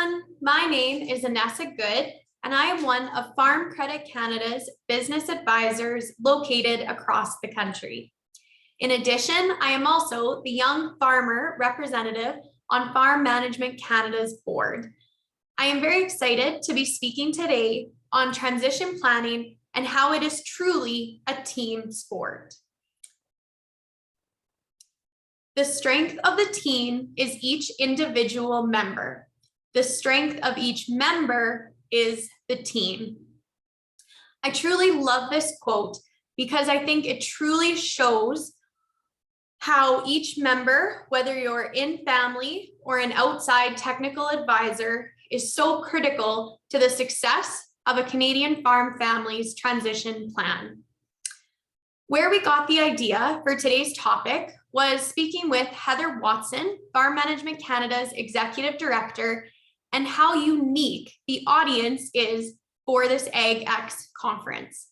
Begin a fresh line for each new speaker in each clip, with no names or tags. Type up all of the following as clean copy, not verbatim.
everyone, my name is Annessa and I am one of Farm Credit Canada's business advisors located across the country. In addition, I am also the young farmer representative on Farm Management Canada's board. I am very excited to be speaking today on transition planning and how it is truly a team sport. The strength of the team is each individual member. The strength of each member is the team. I truly love this quote because I think it truly shows how each member, whether you're in family or an outside technical advisor, is so critical to the success of a Canadian farm family's transition plan. Where we got the idea for today's topic was speaking with Heather Watson, Farm Management Canada's Executive Director, and how unique the audience is for this AgEx conference,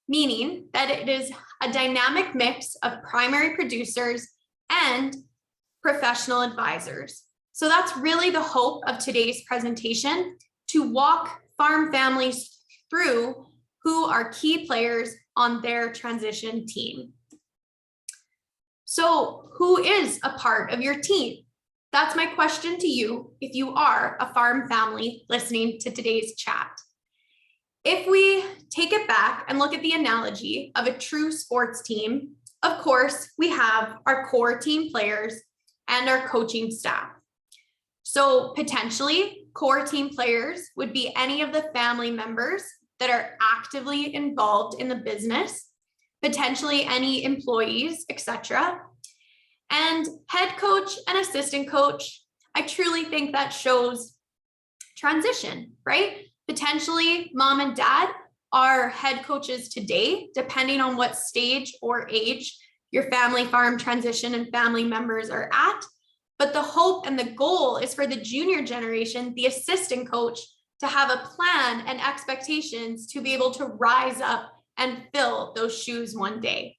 meaning that it is a dynamic mix of primary producers and professional advisors. So that's really the hope of today's presentation, to walk farm families through who are key players on their transition team. So who is a part of your team? That's my question to you if you are a farm family listening to today's chat. If we take it back and look at the analogy of a true sports team, of course, we have our core team players and our coaching staff. So potentially, core team players would be any of the family members that are actively involved in the business, potentially any employees, etc. And head coach and assistant coach, I truly think that shows transition, right? Potentially mom and dad are head coaches today, depending on what stage or age your family farm transition and family members are at. But the hope and the goal is for the junior generation, the assistant coach, to have a plan and expectations to be able to rise up and fill those shoes one day.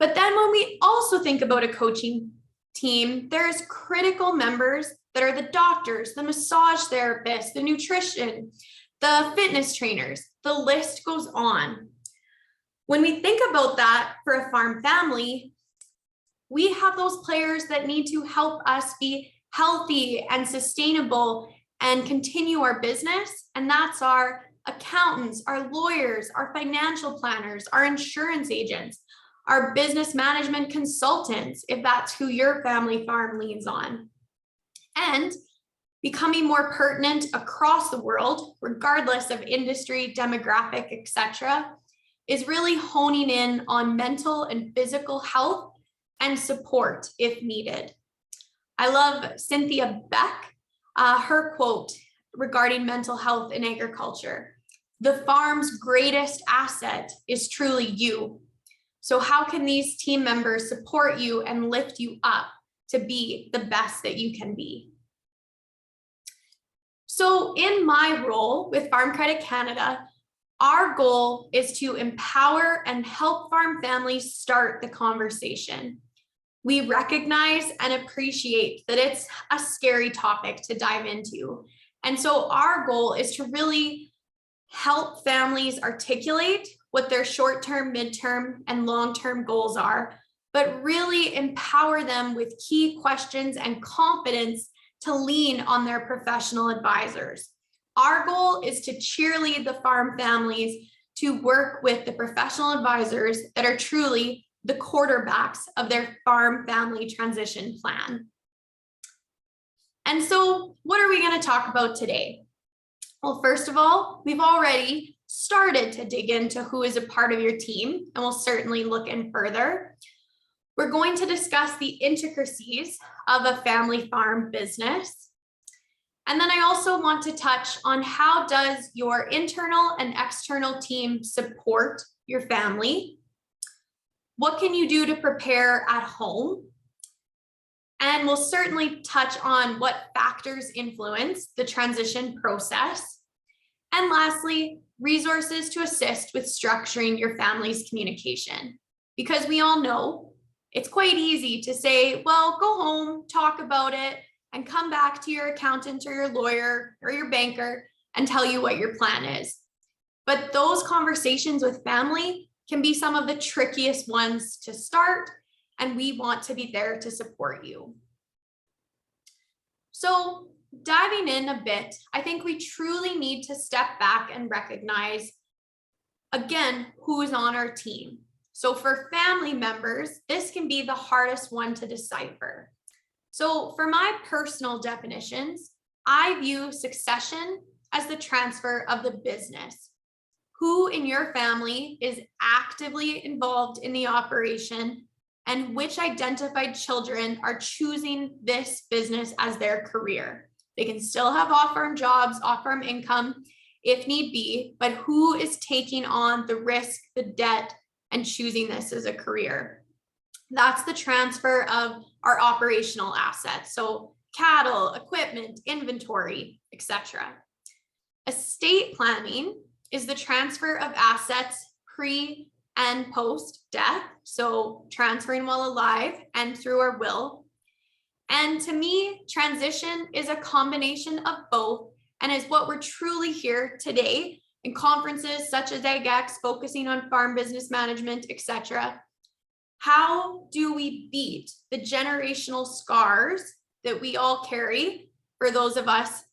But then when we also think about a coaching team, there's critical members that are the doctors, the massage therapists, the nutrition, the fitness trainers, the list goes on. When we think about that for a farm family, we have those players that need to help us be healthy and sustainable and continue our business. And that's our accountants, our lawyers, our financial planners, our insurance agents, our business management consultants, if that's who your family farm leans on. And becoming more pertinent across the world, regardless of industry, demographic, etc., is really honing in on mental and physical health and support if needed. I love Cynthia Beck, her quote regarding mental health in agriculture: "The farm's greatest asset is truly you." So how can these team members support you and lift you up to be the best that you can be? So in my role with Farm Credit Canada, our goal is to empower and help farm families start the conversation. We recognize and appreciate that it's a scary topic to dive into. And so our goal is to really help families articulate what their short-term, mid-term, and long-term goals are, but really empower them with key questions and confidence to lean on their professional advisors. Our goal is to cheerlead the farm families to work with the professional advisors that are truly the quarterbacks of their farm family transition plan. And so what are we going to talk about today? Well, first of all, we've already started to dig into who is a part of your team, and we'll certainly look in further. We're going to discuss the intricacies of a family farm business. And then I also want to touch on how does your internal and external team support your family? What can you do to prepare at home? And we'll certainly touch on what factors influence the transition process. And lastly, resources to assist with structuring your family's communication. Because we all know it's quite easy to say, well, go home, talk about it, and come back to your accountant or your lawyer or your banker and tell you what your plan is. But those conversations with family can be some of the trickiest ones to start, and we want to be there to support you. So diving in a bit, I think we truly need to step back and recognize, again, who is on our team. So for family members, this can be the hardest one to decipher. So for my personal definitions, I view succession as the transfer of the business. Who in your family is actively involved in the operation, and which identified children are choosing this business as their career. They can still have off-farm jobs, off-farm income if need be, but who is taking on the risk, the debt, and choosing this as a career? That's the transfer of our operational assets. So cattle, equipment, inventory, etc. Estate planning is the transfer of assets pre and post death. So transferring while alive and through our will. And to me, transition is a combination of both, and is what we're truly here today in conferences such as AgEx, focusing on farm business management, etc. How do we beat the generational scars that we all carry, for those of us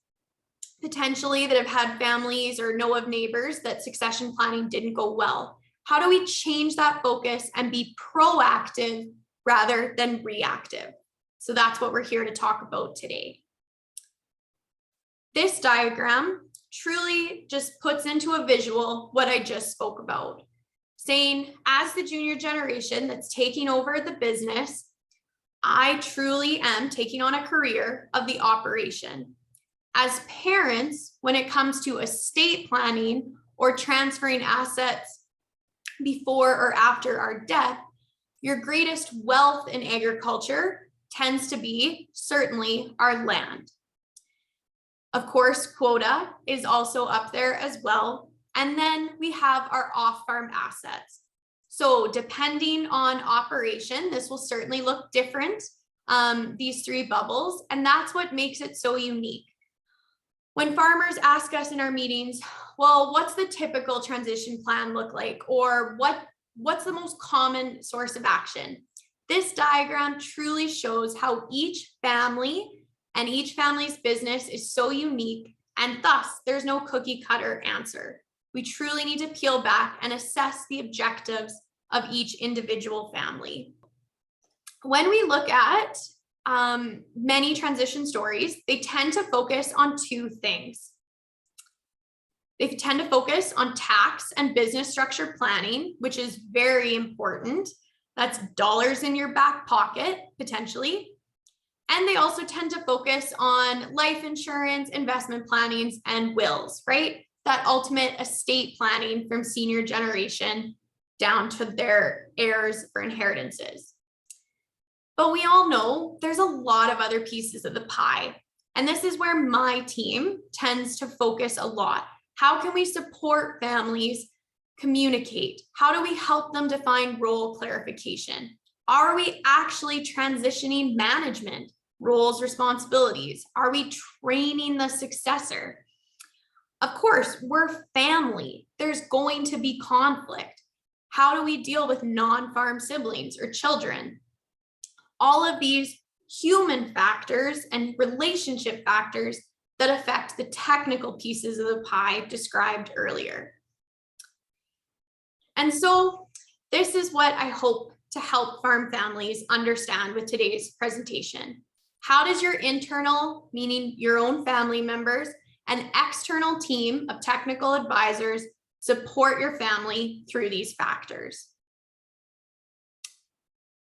potentially that have had families or know of neighbors that succession planning didn't go well? How do we change that focus and be proactive rather than reactive? So that's what we're here to talk about today. This diagram truly just puts into a visual what I just spoke about, saying as the junior generation that's taking over the business, I truly am taking on a career of the operation. As parents, when it comes to estate planning or transferring assets before or after our death, your greatest wealth in agriculture tends to be certainly our land. Of course, quota is also up there as well. And then we have our off-farm assets. So depending on operation, this will certainly look different, these three bubbles, and that's what makes it so unique. When farmers ask us in our meetings, well, what's the typical transition plan look like? Or what's the most common source of action? This diagram truly shows how each family and each family's business is so unique, and thus there's no cookie cutter answer. We truly need to peel back and assess the objectives of each individual family. When we look at many transition stories, they tend to focus on two things. They tend to focus on tax and business structure planning, which is very important. That's dollars in your back pocket, potentially. And they also tend to focus on life insurance, investment plannings, and wills, right? That ultimate estate planning from senior generation down to their heirs for inheritances. But we all know there's a lot of other pieces of the pie. And this is where my team tends to focus a lot. How can we support families communicate? How do we help them define role clarification? Are we actually transitioning management, roles, responsibilities? Are we training the successor? Of course, we're family. There's going to be conflict. How do we deal with non-farm siblings or children? All of these human factors and relationship factors that affect the technical pieces of the pie described earlier. And so this is what I hope to help farm families understand with today's presentation. How does your internal, meaning your own family members, and external team of technical advisors support your family through these factors?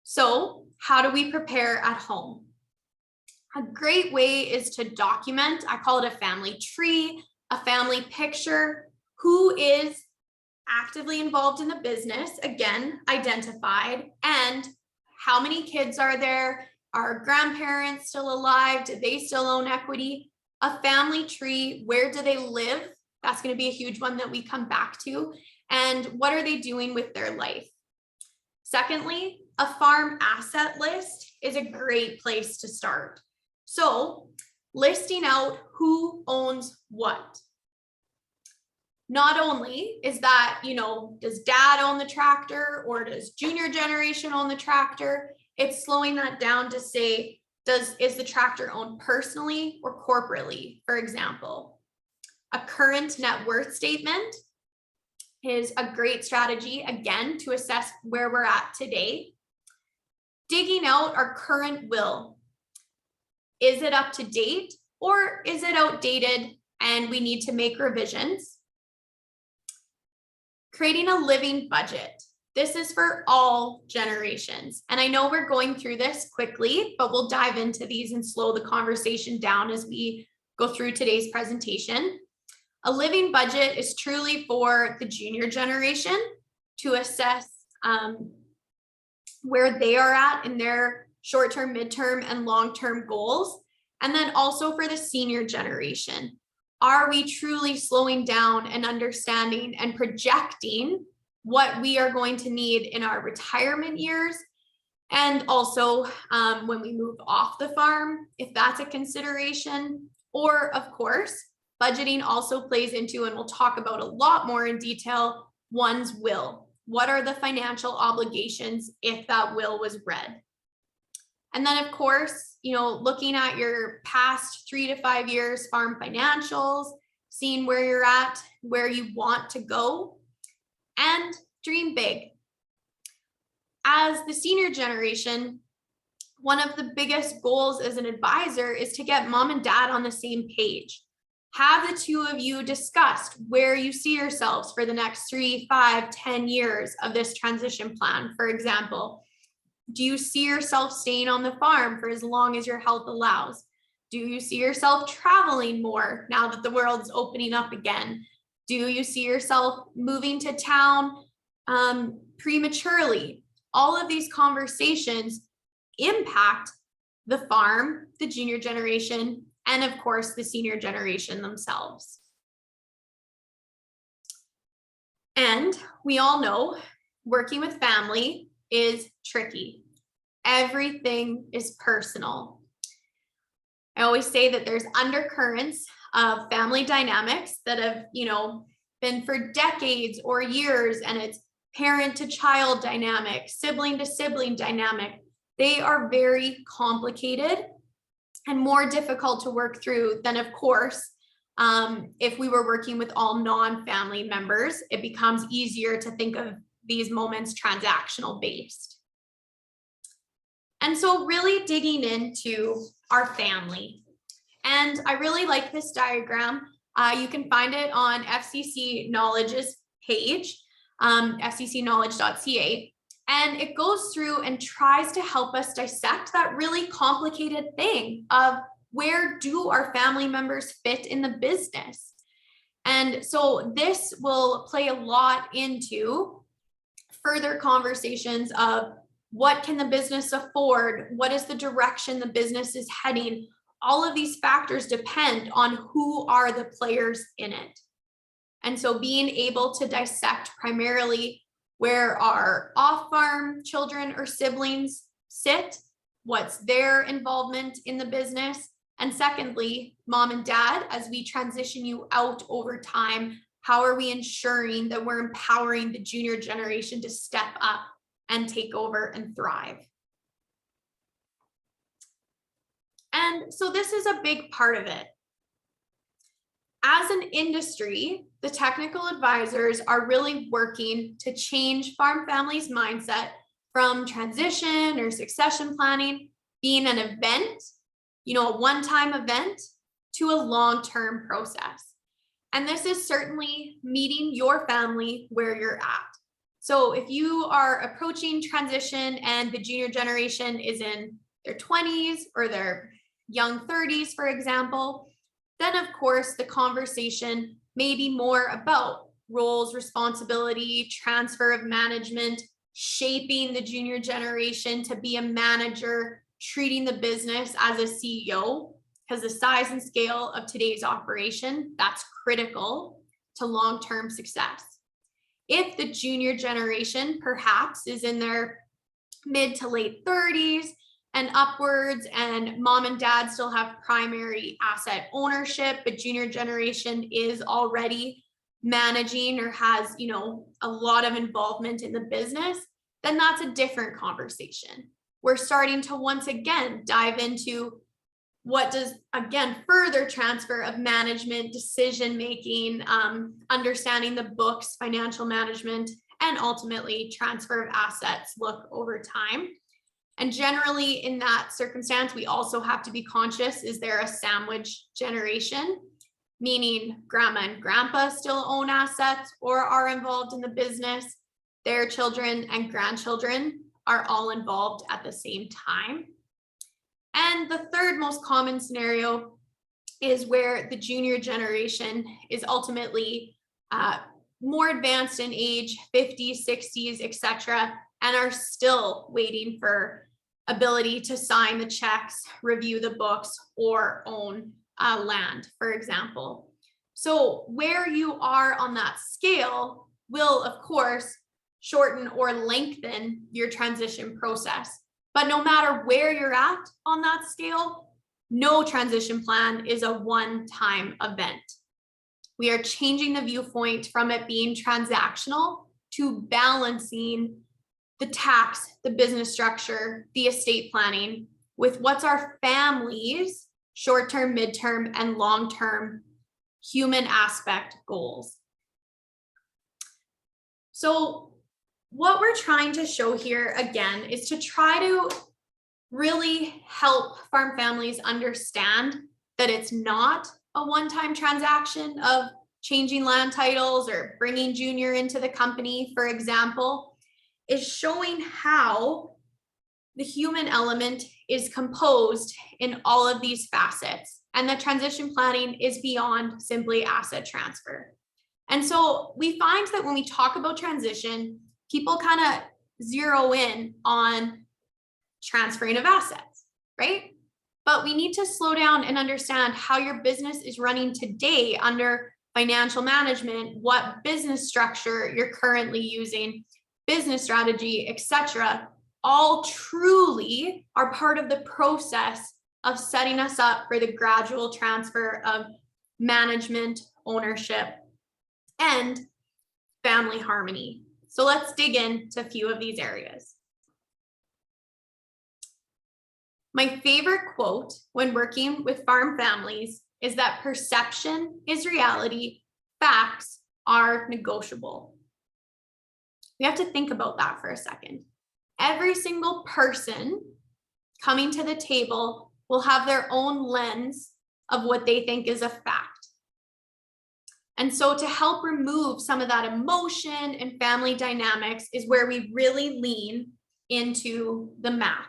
So how do we prepare at home? A great way is to document. I call it a family tree, a family picture. Who is actively involved in the business, again, identified, and how many kids are there? Are grandparents still alive? Do they still own equity? A family tree, where do they live? That's going to be a huge one that we come back to. And what are they doing with their life? Secondly, a farm asset list is a great place to start. So listing out who owns what. Not only is that, does dad own the tractor or does junior generation own the tractor? It's slowing that down to say, is the tractor owned personally or corporately, for example? A current net worth statement is a great strategy, again, to assess where we're at today. Digging out our current will. Is it up to date or is it outdated and we need to make revisions? Creating a living budget. This is for all generations. And I know we're going through this quickly, but we'll dive into these and slow the conversation down as we go through today's presentation. A living budget is truly for the junior generation to assess where they are at in their short-term, midterm, and long-term goals. And then also for the senior generation. Are we truly slowing down and understanding and projecting what we are going to need in our retirement years? And also when we move off the farm, if that's a consideration. Or of course, budgeting also plays into, and we'll talk about a lot more in detail, one's will. What are the financial obligations if that will was read? And then of course, looking at your past 3 to 5 years farm financials, seeing where you're at, where you want to go, and dream big. As the senior generation, one of the biggest goals as an advisor is to get mom and dad on the same page. Have the two of you discussed where you see yourselves for the next 3, 5, 10 years of this transition plan, for example. Do you see yourself staying on the farm for as long as your health allows? Do you see yourself traveling more now that the world's opening up again? Do you see yourself moving to town prematurely? All of these conversations impact the farm, the junior generation, and of course, the senior generation themselves. And we all know working with family is tricky. Everything is personal. I always say that there's undercurrents of family dynamics that have, been for decades or years, and it's parent to child dynamic, sibling to sibling dynamic. They are very complicated and more difficult to work through than, of course, if we were working with all non-family members. It becomes easier to think of these moments transactional based. And so really digging into our family. And I really like this diagram. You can find it on FCC Knowledge's page, fccknowledge.ca. And it goes through and tries to help us dissect that really complicated thing of where do our family members fit in the business. And so this will play a lot into further conversations of what can the business afford? What is the direction the business is heading? All of these factors depend on who are the players in it. And so being able to dissect primarily where our off-farm children or siblings sit, what's their involvement in the business, and secondly, mom and dad, as we transition you out over time, how are we ensuring that we're empowering the junior generation to step up and take over and thrive? And so this is a big part of it. As an industry, the technical advisors are really working to change farm families' mindset from transition or succession planning being an event, a one-time event, to a long-term process. And this is certainly meeting your family where you're at. So if you are approaching transition and the junior generation is in their 20s or their young 30s, for example, then of course the conversation may be more about roles, responsibility, transfer of management, shaping the junior generation to be a manager, treating the business as a CEO, because the size and scale of today's operation, that's critical to long-term success. If the junior generation perhaps is in their mid to late 30s and upwards, and mom and dad still have primary asset ownership, but junior generation is already managing or has, a lot of involvement in the business, then that's a different conversation. We're starting to once again dive into what does, again, further transfer of management, decision-making, understanding the books, financial management, and ultimately transfer of assets look over time. And generally in that circumstance, we also have to be conscious, is there a sandwich generation? Meaning grandma and grandpa still own assets or are involved in the business. Their children and grandchildren are all involved at the same time. And the third most common scenario is where the junior generation is ultimately more advanced in age, 50s, 60s, etc., and are still waiting for ability to sign the checks, review the books, or own land, for example. So where you are on that scale will, of course, shorten or lengthen your transition process. But no matter where you're at on that scale, no transition plan is a one-time event. We are changing the viewpoint from it being transactional to balancing the tax, the business structure, the estate planning with what's our family's short-term, mid-term, and long-term human aspect goals. So what we're trying to show here again is to try to really help farm families understand that it's not a one-time transaction of changing land titles or bringing junior into the company, for example, is showing how the human element is composed in all of these facets. And the transition planning is beyond simply asset transfer. And so we find that when we talk about transition, people kind of zero in on transferring of assets, right? But we need to slow down and understand how your business is running today under financial management, what business structure you're currently using, business strategy, etc., all truly are part of the process of setting us up for the gradual transfer of management, ownership, and family harmony. So let's dig into a few of these areas. My favorite quote when working with farm families is that perception is reality, facts are negotiable. We have to think about that for a second. Every single person coming to the table will have their own lens of what they think is a fact. And so to help remove some of that emotion and family dynamics is where we really lean into the math,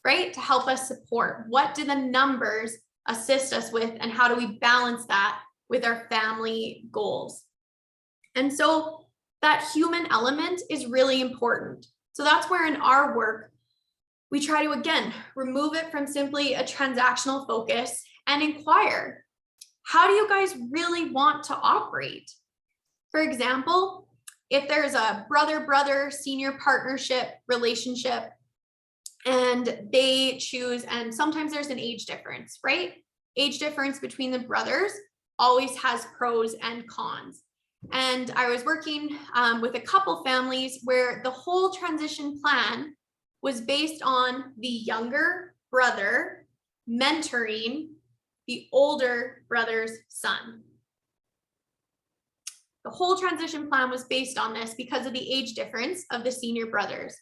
right? To help us support what do the numbers assist us with and how do we balance that with our family goals. And so that human element is really important. So that's where in our work, we try to, again, remove it from simply a transactional focus and inquire, how do you guys really want to operate? For example, if there's a brother-brother senior partnership relationship and they choose, and sometimes there's an age difference, right? Age difference between the brothers always has pros and cons. And I was working with a couple families where the whole transition plan was based on the younger brother mentoring the older brother's son. The whole transition plan was based on this because of the age difference of the senior brothers.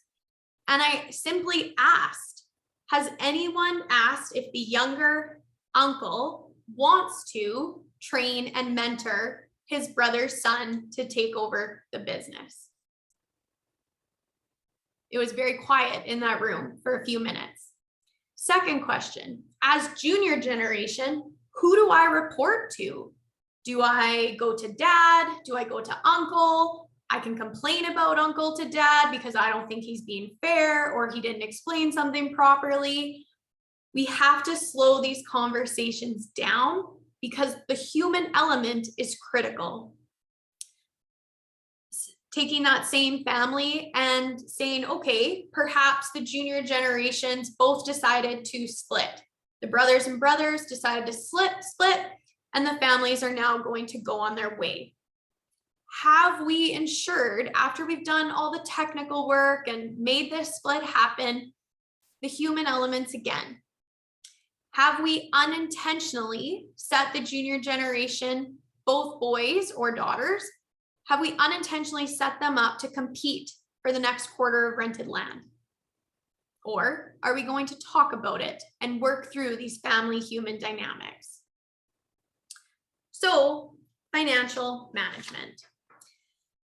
And I simply asked, has anyone asked if the younger uncle wants to train and mentor his brother's son to take over the business? It was very quiet in that room for a few minutes. Second question, as junior generation, who do I report to? Do I go to dad? Do I go to uncle? I can complain about uncle to dad because I don't think he's being fair or he didn't explain something properly. We have to slow these conversations down because the human element is critical. taking that same family and saying, okay, perhaps the junior generations both decided to split. The brothers and brothers decided to split, and the families are now going to go on their way. Have we ensured, after we've done all the technical work and made this split happen, the human elements again? Have we unintentionally set the junior generation, both boys or daughters, have we unintentionally set them up to compete for the next quarter of rented land? Or are we going to talk about it and work through these family human dynamics? So, financial management.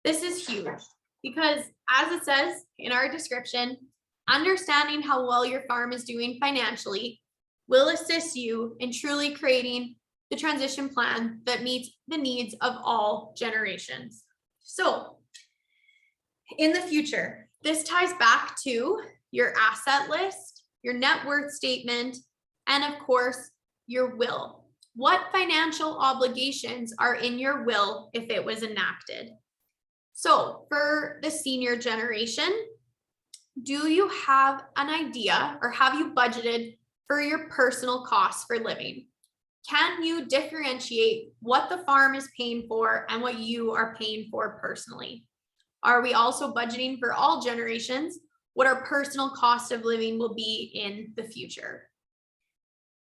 This is huge because, as it says in our description, understanding how well your farm is doing financially will assist you in truly creating the transition plan that meets the needs of all generations. So, in the future, this ties back to your asset list, your net worth statement, and of course, your will. What financial obligations are in your will if it was enacted? So, for the senior generation, do you have an idea or have you budgeted for your personal costs for living? Can you differentiate what the farm is paying for and what you are paying for personally? Are we also budgeting for all generations what our personal cost of living will be in the future?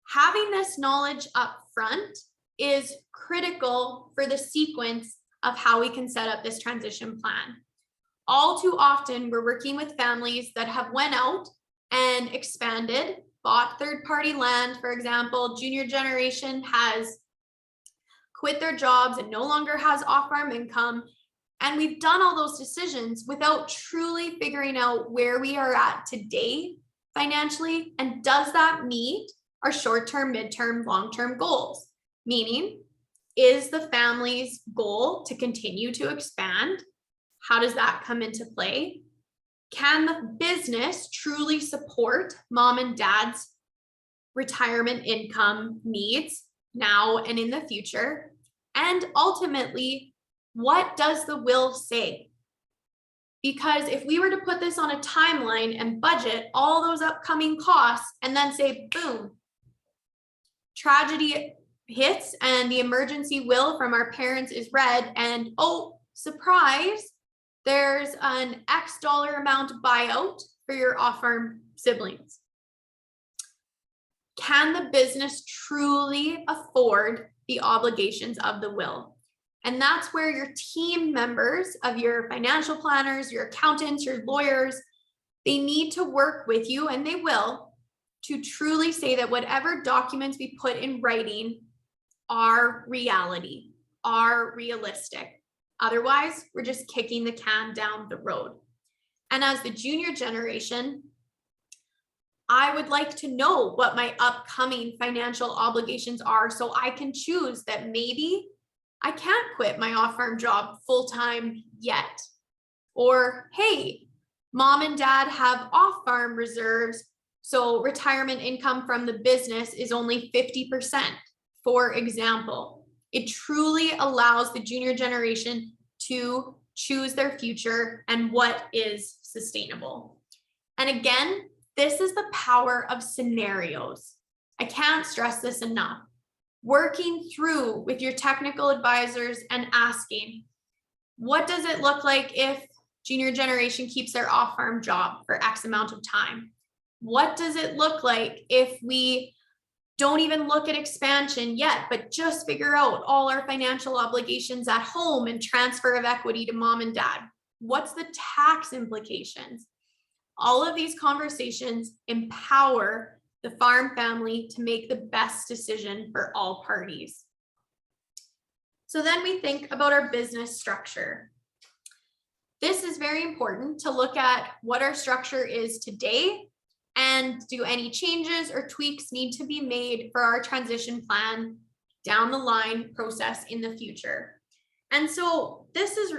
Having this knowledge up front is critical for the sequence of how we can set up this transition plan. All too often, we're working with families that have went out and expanded, bought third-party land, for example. Junior generation has quit their jobs and no longer has off-farm income. And we've done all those decisions without truly figuring out where we are at today financially, and does that meet our short-term, mid-term, long-term goals? Meaning, is the family's goal to continue to expand? How does that come into play? Can the business truly support mom and dad's retirement income needs now and in the future? And ultimately, what does the will say? Because if we were to put this on a timeline and budget all those upcoming costs and then say, boom, tragedy hits and the emergency will from our parents is read, and oh, surprise, there's an X dollar amount buyout for your off-farm siblings. Can the business truly afford the obligations of the will? And that's where your team members of your financial planners, your accountants, your lawyers, they need to work with you, and they will, to truly say that whatever documents we put in writing are reality, are realistic. Otherwise, we're just kicking the can down the road. And as the junior generation, I would like to know what my upcoming financial obligations are so I can choose that maybe I can't quit my off-farm job full-time yet. Or, hey, mom and dad have off-farm reserves, so retirement income from the business is only 50%, for example. It truly allows the junior generation to choose their future and what is sustainable. And again, this is the power of scenarios. I can't stress this enough. Working through with your technical advisors and asking, what does it look like if junior generation keeps their off-farm job for X amount of time? What does it look like if we don't even look at expansion yet, but just figure out all our financial obligations at home and transfer of equity to mom and dad? What's the tax implications? All of these conversations empower the farm family to make the best decision for all parties. So then we think about our business structure. This is very important to look at what our structure is today, and do any changes or tweaks need to be made for our transition plan down the line process in the future. And so this is,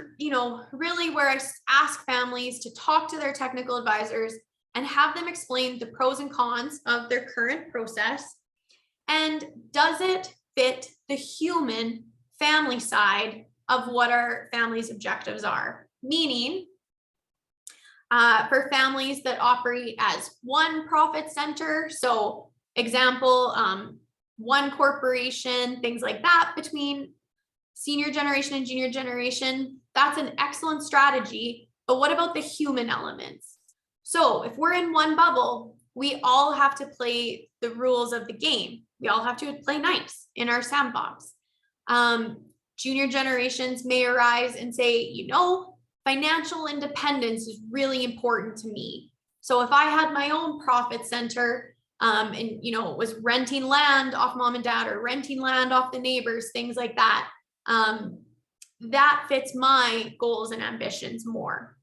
really where I ask families to talk to their technical advisors and have them explain the pros and cons of their current process. And does it fit the human family side of what our family's objectives are? meaning for families that operate as one profit center, so example, one corporation, things like that between senior generation and junior generation, that's an excellent strategy. But what about the human elements? So if we're in one bubble, we all have to play the rules of the game. We all have to play nice in our sandbox. Junior generations may arise and say, you know, financial independence is really important to me. So if I had my own profit center, and you know, was renting land off mom and dad or renting land off the neighbors, things like that, that fits my goals and ambitions more.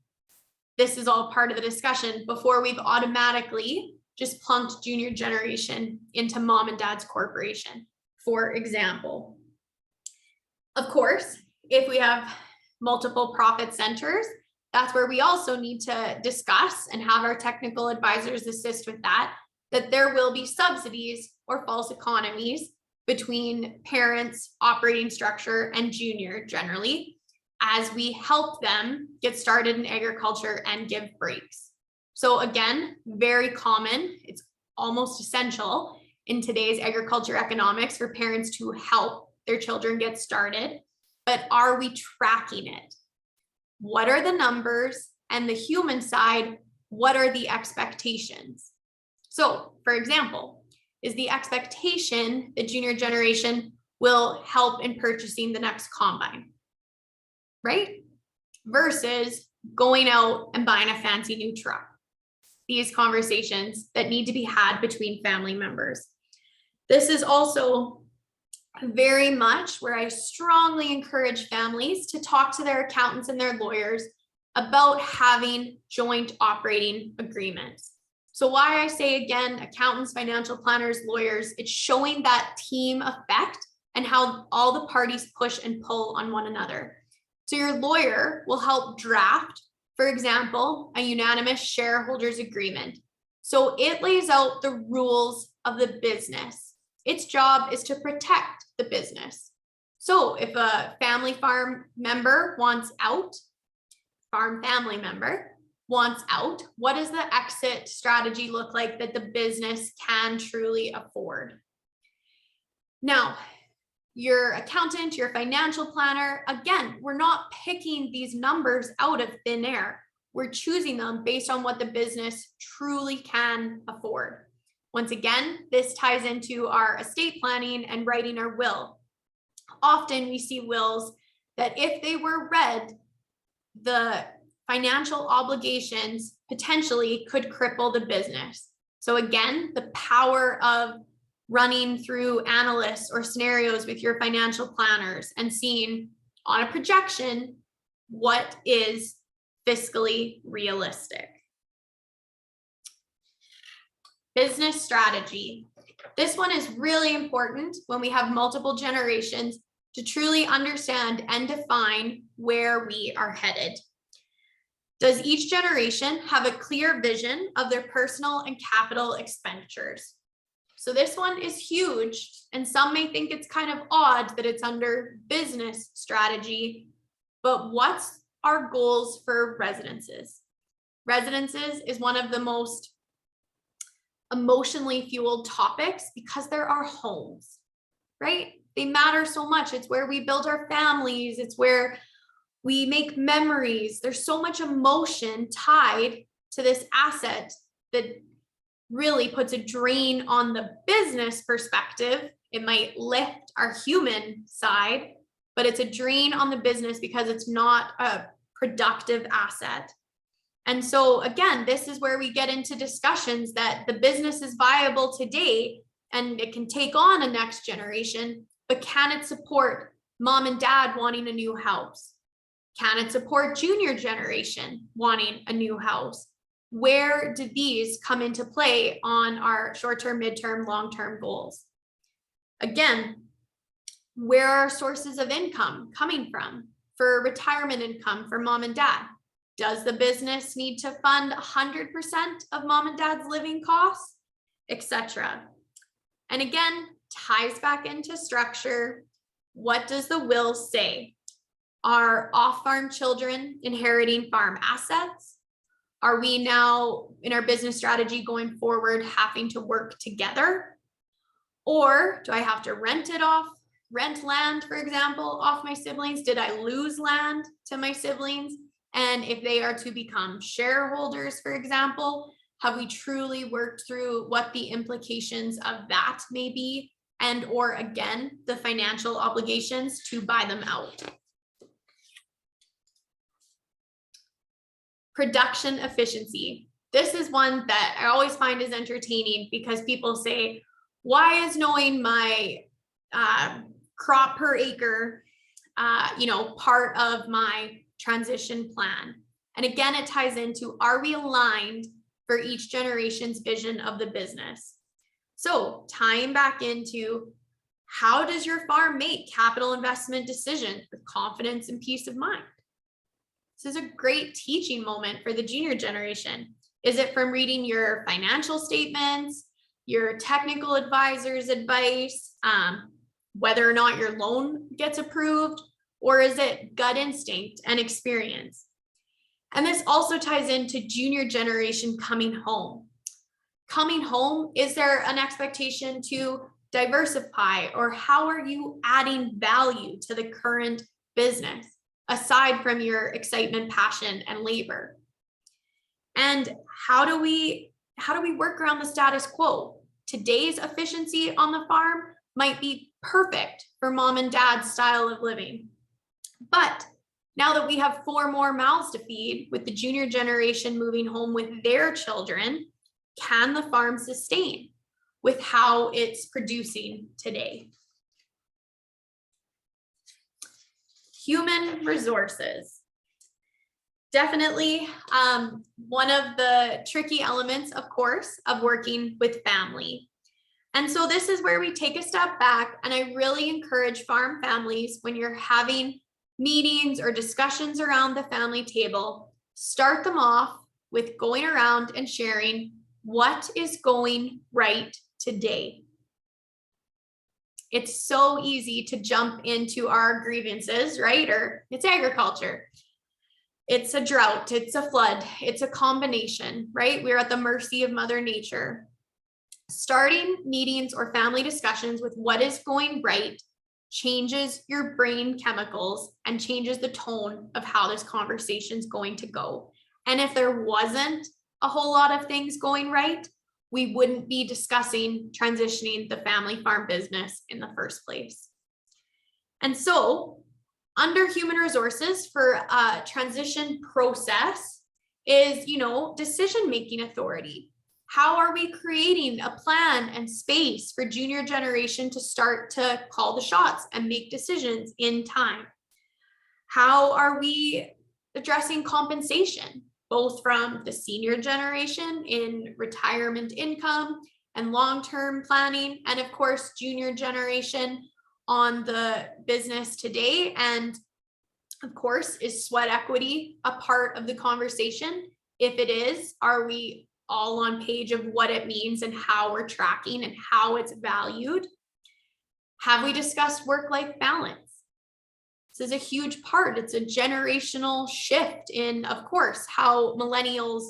This is all part of the discussion before we've automatically just plunked junior generation into mom and dad's corporation, for example. Of course, if we have multiple profit centers, that's where we also need to discuss and have our technical advisors assist with that there will be subsidies or false economies between parents, operating structure, and junior generally, as we help them get started in agriculture and give breaks. So again, very common, it's almost essential in today's agriculture economics for parents to help their children get started, but are we tracking it? What are the numbers? And the human side, what are the expectations? So for example, is the expectation that junior generation will help in purchasing the next combine, right? Versus going out and buying a fancy new truck. These conversations that need to be had between family members. This is also very much where I strongly encourage families to talk to their accountants and their lawyers about having joint operating agreements. So why I say again, accountants, financial planners, lawyers, it's showing that team effect and how all the parties push and pull on one another. So your lawyer will help draft, for example, a unanimous shareholders agreement. So it lays out the rules of the business. Its job is to protect the business. So if a family farm member wants out, family member wants out, what does the exit strategy look like that the business can truly afford? Now, your accountant, your financial planner, again, we're not picking these numbers out of thin air. We're choosing them based on what the business truly can afford. Once again, this ties into our estate planning and writing our will. Often we see wills that if they were read, the financial obligations potentially could cripple the business. So again, the power of running through analysts or scenarios with your financial planners and seeing on a projection what is fiscally realistic. Business strategy. This one is really important when we have multiple generations to truly understand and define where we are headed. Does each generation have a clear vision of their personal and capital expenditures? So this one is huge, and some may think it's kind of odd that it's under business strategy, but what's our goals for residences? Residences is one of the most emotionally fueled topics because there are homes, right? They matter so much. It's where we build our families. It's where we make memories. There's so much emotion tied to this asset that really puts a drain on the business perspective. It might lift our human side, but it's a drain on the business because it's not a productive asset. And so again, this is where we get into discussions that the business is viable today and it can take on a next generation, but can it support mom and dad wanting a new house? Can it support junior generation wanting a new house? Where do these come into play on our short-term, mid-term, long-term goals? Again, where are sources of income coming from for retirement income for mom and dad? Does the business need to fund 100% of mom and dad's living costs, etc.? And again, ties back into structure. What does the will say? Are off-farm children inheriting farm assets? Are we now in our business strategy going forward having to work together? Or do I have to rent land, for example, off my siblings? Did I lose land to my siblings? And if they are to become shareholders, for example, have we truly worked through what the implications of that may be, and or again, the financial obligations to buy them out? Production efficiency. This is one that I always find is entertaining because people say, why is knowing my crop per acre, part of my transition plan? And again, it ties into, are we aligned for each generation's vision of the business? So tying back into, how does your farm make capital investment decisions with confidence and peace of mind? This is a great teaching moment for the junior generation. Is it from reading your financial statements, your technical advisor's advice, whether or not your loan gets approved, or is it gut instinct and experience? And this also ties into junior generation coming home. Coming home, is there an expectation to diversify, or how are you adding value to the current business aside from your excitement, passion, and labor? And how do we work around the status quo? Today's efficiency on the farm might be perfect for mom and dad's style of living. But now that we have 4 more mouths to feed with the junior generation moving home with their children, can the farm sustain with how it's producing today? Human resources. Definitely one of the tricky elements, of course, of working with family. And so this is where we take a step back, and I really encourage farm families, when you're having meetings or discussions around the family table, start them off with going around and sharing what is going right today. It's so easy to jump into our grievances, right? Or it's agriculture. It's a drought, it's a flood, it's a combination, right? We're at the mercy of Mother Nature. Starting meetings or family discussions with what is going right changes your brain chemicals and changes the tone of how this conversation is going to go. And if there wasn't a whole lot of things going right, we wouldn't be discussing transitioning the family farm business in the first place. And so under human resources for a transition process is, decision-making authority. How are we creating a plan and space for junior generation to start to call the shots and make decisions in time? How are we addressing compensation, both from the senior generation in retirement income and long-term planning, and of course, junior generation on the business today? And of course, is sweat equity a part of the conversation? If it is, are we all on page of what it means and how we're tracking and how it's valued? Have we discussed work-life balance? This is a huge part. It's a generational shift in, of course, how millennials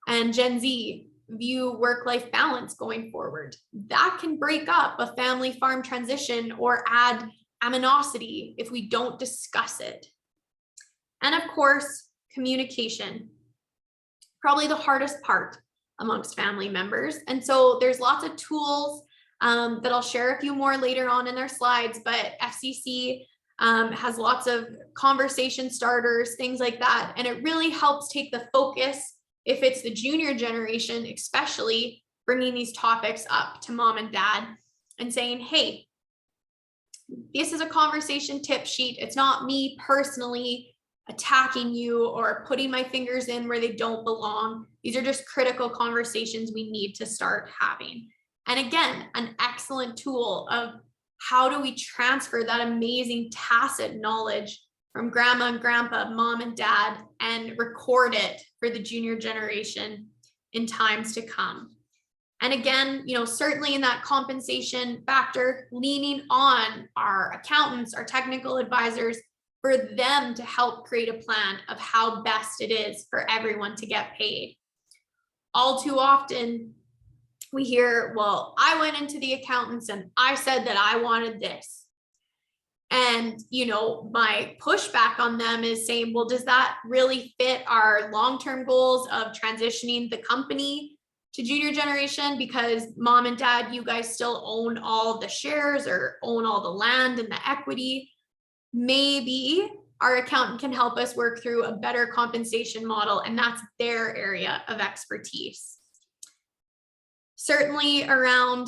and Gen Z view work-life balance going forward. That can break up a family farm transition or add aminosity if we don't discuss it. And of course, communication, probably the hardest part amongst family members. And so there's lots of tools that I'll share a few more later on in our slides, but FCC has lots of conversation starters, things like that. And it really helps take the focus, if it's the junior generation, especially bringing these topics up to mom and dad and saying, hey, this is a conversation tip sheet. It's not me personally attacking you or putting my fingers in where they don't belong. These are just critical conversations we need to start having. And again, an excellent tool of how do we transfer that amazing tacit knowledge from grandma and grandpa, mom and dad, and record it for the junior generation in times to come. And again, certainly in that compensation factor, leaning on our accountants, our technical advisors for them to help create a plan of how best it is for everyone to get paid. All too often, we hear, well, I went into the accountants and I said that I wanted this. And, my pushback on them is saying, well, does that really fit our long-term goals of transitioning the company to junior generation? Because mom and dad, you guys still own all the shares or own all the land and the equity. Maybe our accountant can help us work through a better compensation model, and that's their area of expertise. Certainly around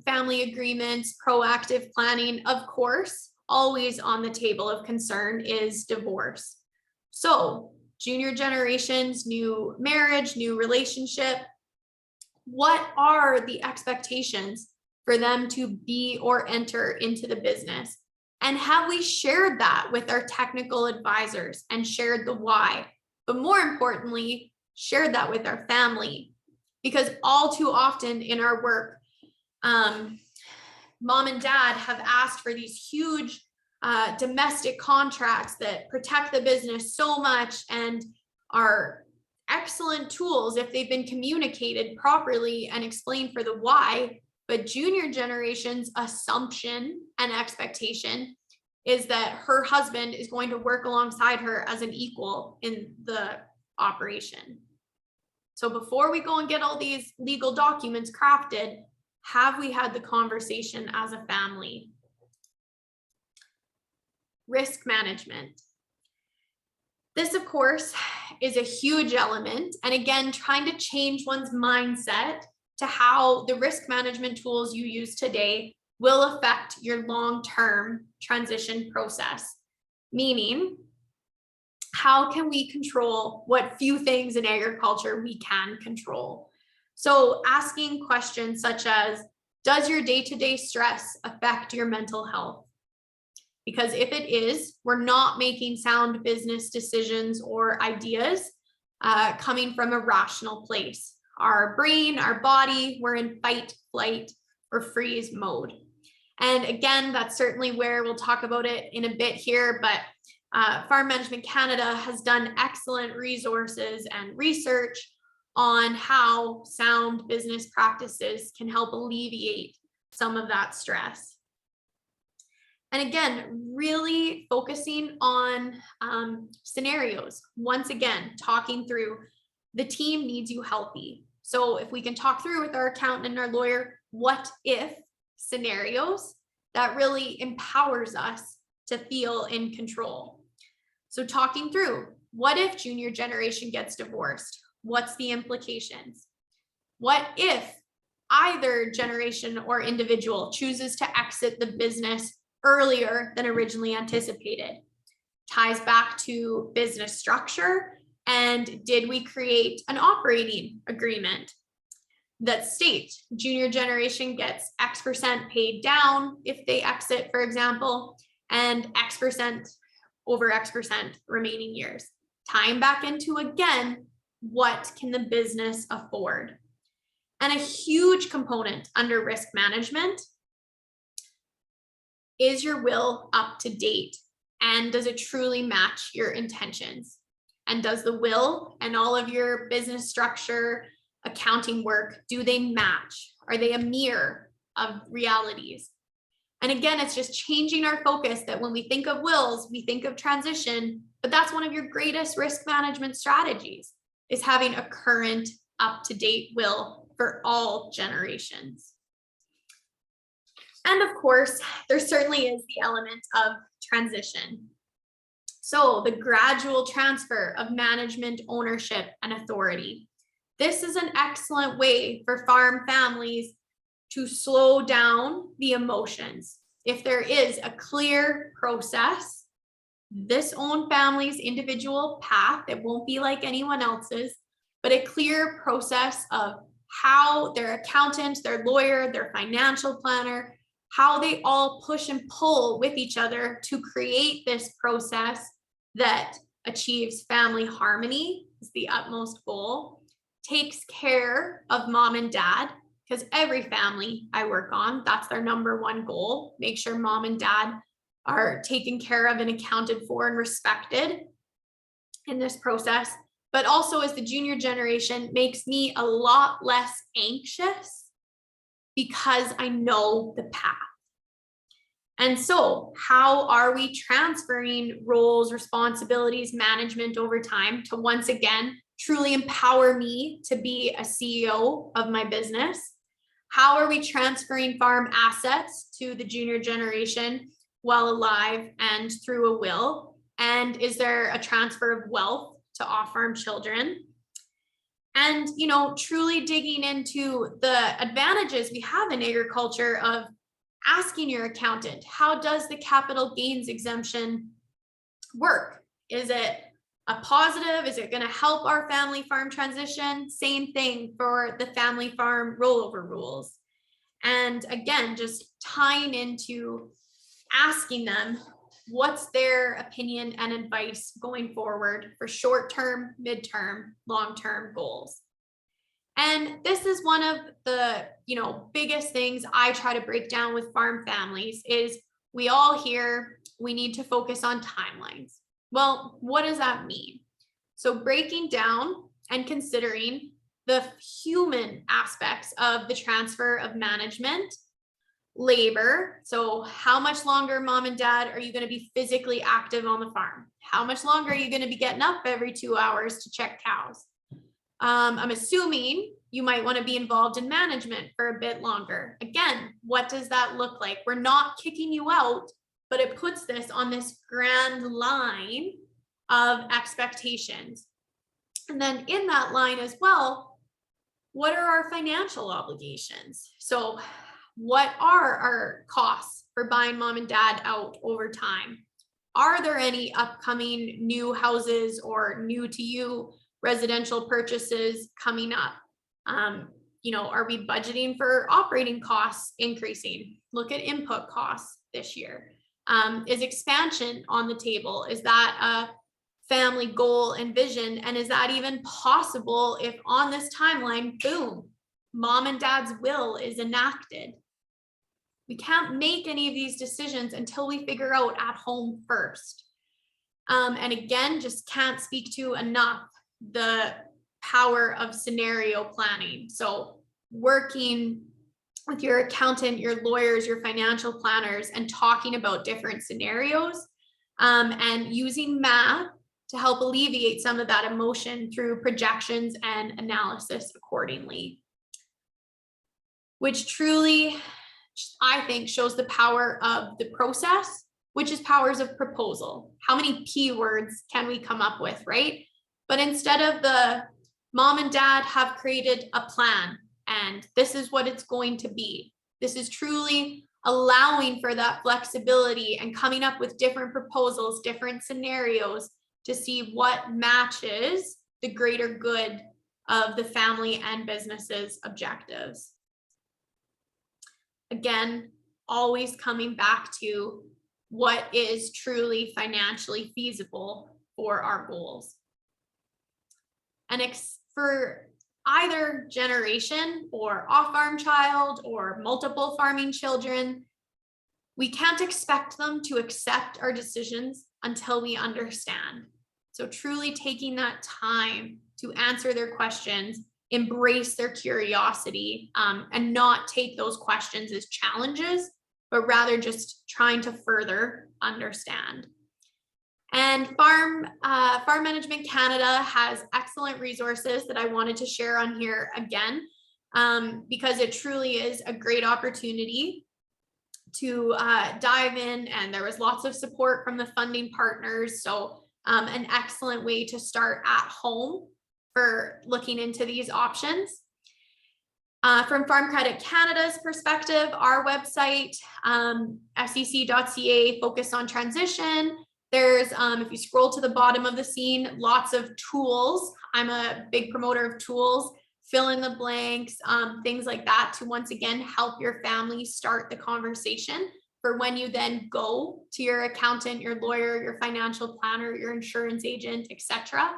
family agreements, proactive planning, of course, always on the table of concern is divorce. So junior generations, new marriage, new relationship, what are the expectations for them to be or enter into the business? And have we shared that with our technical advisors and shared the why? But more importantly, shared that with our family. Because all too often in our work, mom and dad have asked for these huge domestic contracts that protect the business so much and are excellent tools if they've been communicated properly and explained for the why. But junior generation's assumption and expectation is that her husband is going to work alongside her as an equal in the operation. So before we go and get all these legal documents crafted, have we had the conversation as a family? Risk management. This, of course, is a huge element. And again, trying to change one's mindset to how the risk management tools you use today will affect your long-term transition process. Meaning, how can we control what few things in agriculture we can control? So asking questions such as, does your day-to-day stress affect your mental health? Because if it is, we're not making sound business decisions or ideas coming from a rational place. Our brain, our body, we're in fight, flight, or freeze mode. And again, that's certainly where we'll talk about it in a bit here, but Farm Management Canada has done excellent resources and research on how sound business practices can help alleviate some of that stress. And again, really focusing on scenarios. Once again, talking through the team needs you healthy. So if we can talk through with our accountant and our lawyer, what if scenarios, that really empowers us to feel in control. So talking through, what if junior generation gets divorced? What's the implications? What if either generation or individual chooses to exit the business earlier than originally anticipated? Ties back to business structure. And did we create an operating agreement that states junior generation gets X% paid down if they exit, for example, and X% over X% remaining years? Tying back into, again, what can the business afford? And a huge component under risk management is your will up to date? And does it truly match your intentions? And does the will and all of your business structure, accounting work, do they match? Are they a mirror of realities? And again, it's just changing our focus that when we think of wills, we think of transition, but that's one of your greatest risk management strategies, is having a current, up-to-date will for all generations. And of course, there certainly is the element of transition. So the gradual transfer of management, ownership, and authority. This is an excellent way for farm families to slow down the emotions. If there is a clear process, this own family's individual path, it won't be like anyone else's, but a clear process of how their accountant, their lawyer, their financial planner, how they all push and pull with each other to create this process that achieves family harmony is the utmost goal, takes care of mom and dad, because every family I work on, that's their number one goal, make sure mom and dad are taken care of and accounted for and respected in this process, but also as the junior generation makes me a lot less anxious because I know the path. And so how are we transferring roles, responsibilities, management over time to once again truly empower me to be a CEO of my business? How are we transferring farm assets to the junior generation while alive and through a will? And is there a transfer of wealth to off-farm children? And, you know, truly digging into the advantages we have in agriculture of asking your accountant, how does the capital gains exemption work? Is it a positive? Is it going to help our family farm transition? Same thing for the family farm rollover rules. And again, just tying into asking them what's their opinion and advice going forward for short-term, mid-term, long-term goals. And this is one of the, biggest things I try to break down with farm families is we all hear we need to focus on timelines. Well, what does that mean? So breaking down and considering the human aspects of the transfer of management, labor. So how much longer, mom and dad, are you going to be physically active on the farm? How much longer are you going to be getting up every 2 hours to check cows? I'm assuming you might want to be involved in management for a bit longer. Again, what does that look like? We're not kicking you out, but it puts this on this grand line of expectations. And then in that line as well, what are our financial obligations? So what are our costs for buying mom and dad out over time? Are there any upcoming new houses or new to you residential purchases coming up? Are we budgeting for operating costs increasing? Look at input costs this year. Is expansion on the table? Is that a family goal and vision? And is that even possible if on this timeline, boom, mom and dad's will is enacted? We can't make any of these decisions until we figure out at home first. And again, just can't speak to enough the power of scenario planning. So working with your accountant, your lawyers, your financial planners, and talking about different scenarios, and using math to help alleviate some of that emotion through projections and analysis accordingly, which truly, I think, shows the power of the process, which is powers of proposal. How many P words can we come up with, right? But instead of the mom and dad have created a plan and this is what it's going to be, this is truly allowing for that flexibility and coming up with different proposals, different scenarios to see what matches the greater good of the family and business's objectives. Again, always coming back to what is truly financially feasible for our goals. And for either generation or off-farm child or multiple farming children, we can't expect them to accept our decisions until we understand. So truly taking that time to answer their questions, embrace their curiosity, and not take those questions as challenges, but rather just trying to further understand. And Farm Management Canada has excellent resources that I wanted to share on here again, because it truly is a great opportunity to dive in, and there was lots of support from the funding partners. So an excellent way to start at home for looking into these options. From Farm Credit Canada's perspective, our website, fcc.ca, focus on transition. There's, if you scroll to the bottom of the scene, lots of tools. I'm a big promoter of tools, fill in the blanks, things like that to once again help your family start the conversation for when you then go to your accountant, your lawyer, your financial planner, your insurance agent, etc.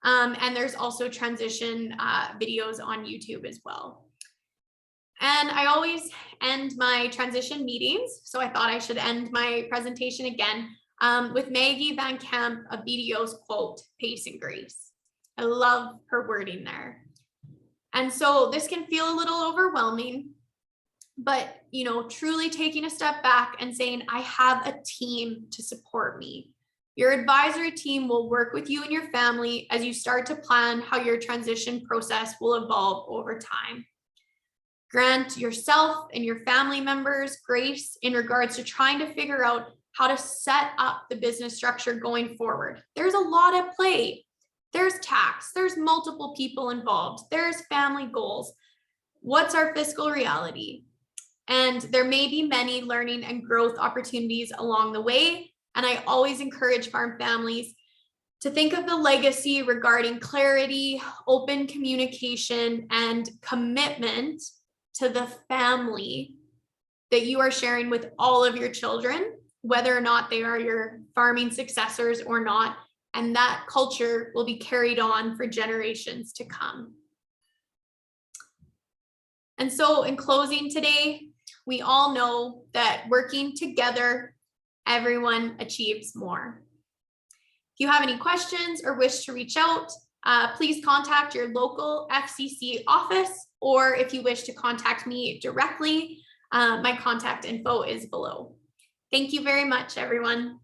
And there's also transition videos on YouTube as well. And I always end my transition meetings, so I thought I should end my presentation again with Maggie Van Camp of BDO's quote, "Pace and grace." I love her wording there. And so this can feel a little overwhelming, but truly taking a step back and saying, I have a team to support me. Your advisory team will work with you and your family as you start to plan how your transition process will evolve over time. Grant yourself and your family members grace in regards to trying to figure out how to set up the business structure going forward. There's a lot at play. There's tax, there's multiple people involved, there's family goals. What's our fiscal reality? And there may be many learning and growth opportunities along the way. And I always encourage farm families to think of the legacy regarding clarity, open communication, and commitment to the family that you are sharing with all of your children, whether or not they are your farming successors or not. And that culture will be carried on for generations to come. And so in closing today, we all know that working together, everyone achieves more. If you have any questions or wish to reach out, please contact your local FCC office, or if you wish to contact me directly, my contact info is below. Thank you very much, everyone.